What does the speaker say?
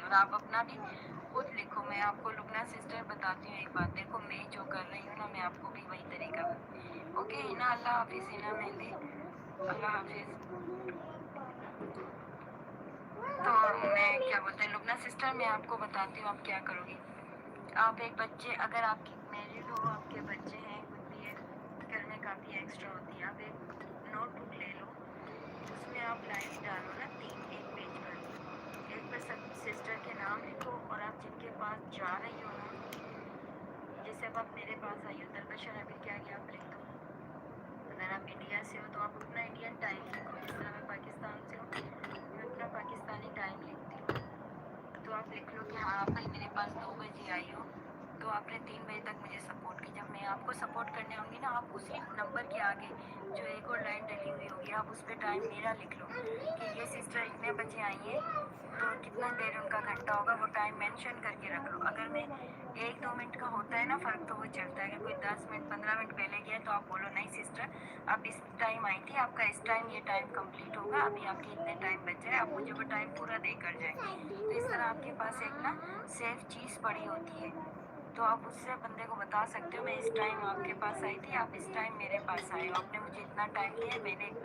और आप अपना भी खुद लिखो। मैं आपको लुबना सिस्टर बताती हूँ एक बात, देखो मैं जो कर रही हूँ ना, मैं आपको भी वही तरीका ओके हिना, अल्लाह हाफिज़ हिना मेहंदी, अल्लाह हाफिज़। तो मैं क्या बोलते हैं लुबना सिस्टर, मैं आपको बताती हूँ आप क्या करोगी। आप एक बच्चे, अगर आपकी मैरिड हो, आपके बच्चे हैं, कुछ भी है, घर में काफ़ी एक्स्ट्रा होती है, आप एक नोटबुक ले लो, उसमें आप लाइन्स डालो ना, एक पेज पर, एक पर सब सिस्टर के नाम लिखो, और आप जिनके पास जा रही हो ना, जैसे अब आप मेरे पास आई हो, दरबशर अभी क्या क्या आप लिख दो। अगर आप इंडिया से हो तो आप अपना इंडियन टाइम लिखो, जिस तरह मैं पाकिस्तान से हूँ मैं अपना पाकिस्तानी टाइम लिखती हूँ। तो आप लिख लो कि हाँ भाई मेरे पास 2 बजे आई हो, तो आपने 3 बजे तक मुझे सपोर्ट की। जब मैं आपको सपोर्ट करने आऊँगी ना, आप उसी नंबर के आगे जो एक और लाइन डली हुई होगी, आप उस पर टाइम मेरा लिख लो कि ये सिस्टर इतने बजे आई हैं, तो कितना देर उनका घंटा होगा, वो टाइम मेंशन करके रख लो। अगर मैं 1-2 मिनट का होता है ना फ़र्क, तो वो चलता है। अगर कोई 10 मिनट 15 मिनट पहले गया तो आप बोलो नहीं सिस्टर आप इस टाइम आई थी, आपका इस टाइम ये टाइम कंप्लीट होगा, अभी आपके इतने टाइम बचा है, आप मुझे वो टाइम पूरा दे कर जाए। तो इस तरह आपके पास एक ना सेफ चीज़ पड़ी होती है, तो आप उससे बंदे को बता सकते हो मैं इस टाइम आपके पास आई थी, आप इस टाइम मेरे पास आए हो, आपने मुझे इतना टाइम दिया, मैंने इतना